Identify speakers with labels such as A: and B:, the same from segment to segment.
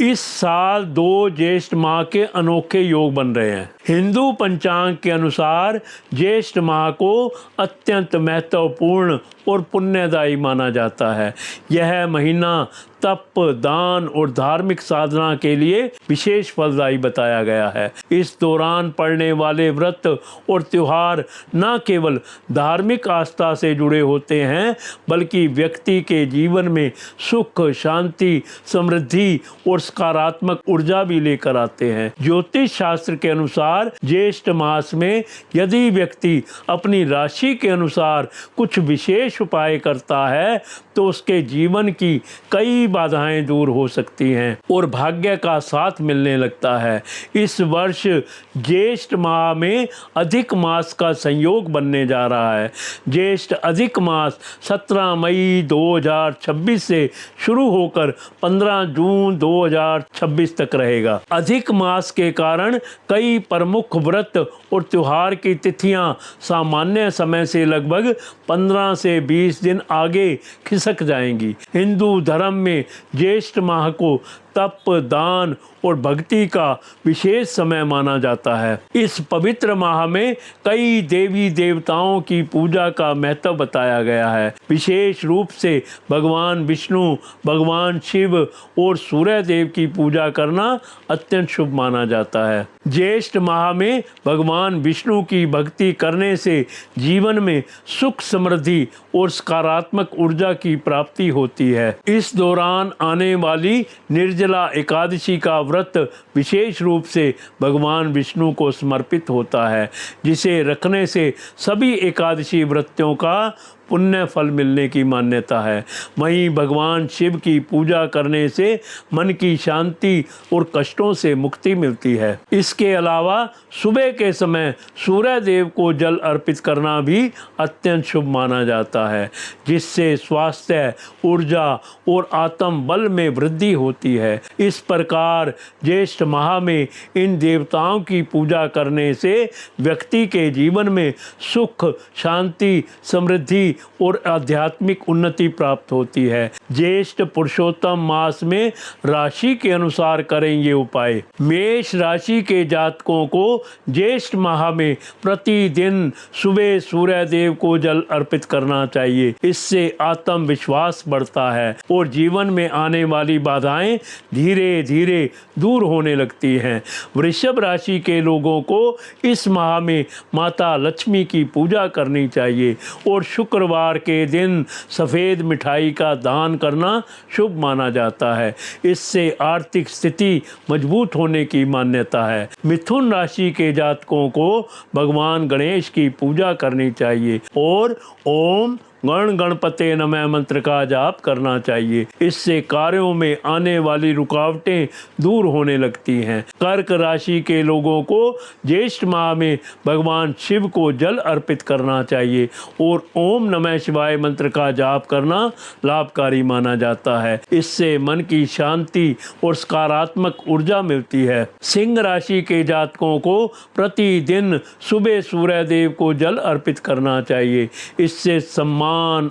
A: इस साल 2 ज्येष्ठ माह के अनोखे योग बन रहे हैं। हिंदू पंचांग के अनुसार ज्येष्ठ माह को अत्यंत महत्वपूर्ण और पुण्यदायी माना जाता है। यह महीना तप, दान और धार्मिक साधना के लिए विशेष फलदायी बताया गया है। इस दौरान पड़ने वाले व्रत और त्योहार न केवल धार्मिक आस्था से जुड़े होते हैं, बल्कि व्यक्ति के जीवन में सुख, शांति, समृद्धि और सकारात्मक ऊर्जा भी लेकर आते हैं। ज्योतिष शास्त्र के अनुसार ज्येष्ठ मास में यदि व्यक्ति अपनी राशि के अनुसार कुछ विशेष उपाय करता है तो उसके जीवन की कई बाधाएं दूर हो सकती हैं और भाग्य का साथ मिलने लगता है। इस वर्ष ज्येष्ठ माह में अधिक मास का संयोग बनने जा रहा है। ज्येष्ठ अधिक मास 17 मई 2026 से शुरू होकर 15 जून 2026 तक रहेगा। अधिक मास के कारण कई प्रमुख व्रत और त्योहार की तिथियां सामान्य समय से लगभग 15 से 20 दिन आगे खिसक जाएंगी। हिंदू धर्म में ज्येष्ठ माह को तप, दान और भक्ति का विशेष समय माना जाता है। इस पवित्र माह में कई देवी देवताओं की पूजा का महत्व बताया गया है। विशेष रूप से भगवान विष्णु, भगवान शिव और सूर्य देव की पूजा करना अत्यंत शुभ माना जाता है। ज्येष्ठ माह में भगवान विष्णु की भक्ति करने से जीवन में सुख, समृद्धि और सकारात्मक ऊर्जा की प्राप्ति होती है। इस दौरान आने वाली निर्जला एकादशी का व्रत विशेष रूप से भगवान विष्णु को समर्पित होता है, जिसे रखने से सभी एकादशी व्रतों का पुण्य फल मिलने की मान्यता है। वहीं भगवान शिव की पूजा करने से मन की शांति और कष्टों से मुक्ति मिलती है। इसके अलावा सुबह के समय सूर्य देव को जल अर्पित करना भी अत्यंत शुभ माना जाता है, जिससे स्वास्थ्य, ऊर्जा और आत्म बल में वृद्धि होती है। इस प्रकार ज्येष्ठ माह में इन देवताओं की पूजा करने से व्यक्ति के जीवन में सुख, शांति, समृद्धि और आध्यात्मिक उन्नति प्राप्त होती है। ज्येष्ठ पुरुषोत्तम मास में राशि के अनुसार करें ये उपाय। मेष राशि के जातकों को ज्येष्ठ माह में प्रतिदिन सुबह सूर्य देव को जल अर्पित करना चाहिए। इससे आत्मविश्वास बढ़ता है और जीवन में आने वाली बाधाएं धीरे धीरे दूर होने लगती हैं। वृषभ राशि के लोगों को इस माह में माता लक्ष्मी की पूजा करनी चाहिए और शुक्रवार के दिन सफ़ेद मिठाई का दान करना शुभ माना जाता है। इससे आर्थिक स्थिति मजबूत होने की मान्यता है। मिथुन राशि के जातकों को भगवान गणेश की पूजा करनी चाहिए और ओम गण गणपते नमः मंत्र का जाप करना चाहिए। इससे कार्यों में आने वाली रुकावटें दूर होने लगती हैं। कर्क राशि के लोगों को ज्येष्ठ माह में भगवान शिव को जल अर्पित करना चाहिए और ओम नमः शिवाय मंत्र का जाप करना लाभकारी माना जाता है। इससे मन की शांति और सकारात्मक ऊर्जा मिलती है। सिंह राशि के जातकों को प्रतिदिन सुबह सूर्य देव को जल अर्पित करना चाहिए। इससे सम्मान,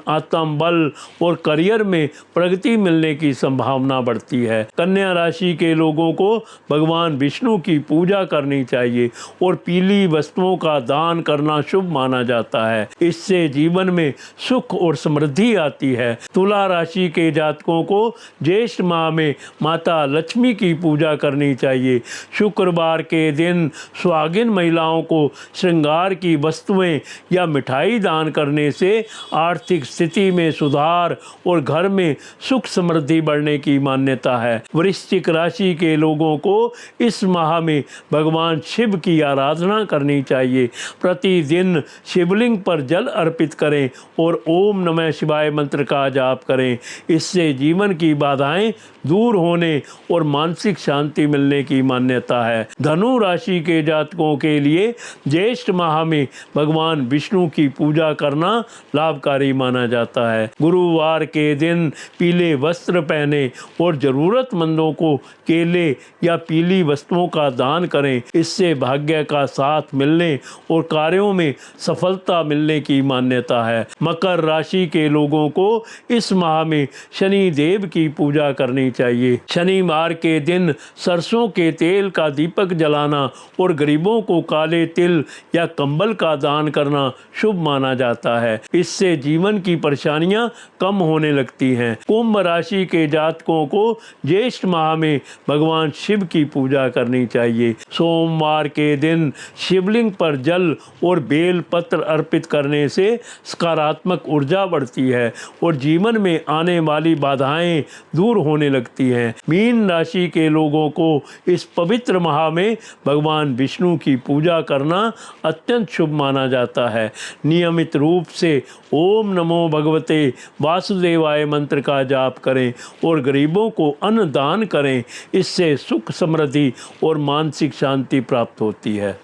A: आत्म बल और करियर में प्रगति मिलने की संभावना बढ़ती है। कन्या राशि के लोगों को भगवान विष्णु की पूजा करनी चाहिए और पीली वस्तुओं का दान करना शुभ माना जाता है। इससे जीवन में सुख और समृद्धि आती है। तुला राशि के जातकों को ज्येष्ठ माह में माता लक्ष्मी की पूजा करनी चाहिए। शुक्रवार के दिन सुहागिन महिलाओं को श्रृंगार की वस्तुएं या मिठाई दान करने से आर्थिक स्थिति में सुधार और घर में सुख समृद्धि बढ़ने की मान्यता है। वृश्चिक राशि के लोगों को इस माह में भगवान शिव की आराधना करनी चाहिए। प्रतिदिन शिवलिंग पर जल अर्पित करें और ओम नमः शिवाय मंत्र का जाप करें। इससे जीवन की बाधाएं दूर होने और मानसिक शांति मिलने की मान्यता है। धनु राशि के जातकों के लिए ज्येष्ठ माह में भगवान विष्णु की पूजा करना लाभकारी पुजारी माना जाता है। गुरुवार के दिन पीले वस्त्र पहने और ज़रूरतमंदों को केले या पीली वस्तुओं का दान करें। इससे भाग्य का साथ मिलने और कार्यों में सफलता मिलने की मान्यता है। मकर राशि के लोगों को इस माह में शनि देव की पूजा करनी चाहिए। शनिवार के दिन सरसों के तेल का दीपक जलाना और गरीबों को काले तिल या कंबल का दान करना शुभ माना जाता है। इससे जीवन की परेशानियां कम होने लगती हैं। कुंभ राशि के जातकों को ज्येष्ठ माह में भगवान शिव की पूजा करनी चाहिए। सोमवार के दिन शिवलिंग पर जल और बेल पत्र अर्पित करने से सकारात्मक ऊर्जा बढ़ती है और जीवन में आने वाली बाधाएं दूर होने लगती हैं। मीन राशि के लोगों को इस पवित्र माह में भगवान विष्णु की पूजा करना अत्यंत शुभ माना जाता है। नियमित रूप से ओम नमो भगवते वासुदेवाय मंत्र का जाप करें और गरीबों को अन्न दान करें। इससे सुख समृद्धि और मानसिक शांति प्राप्त होती है।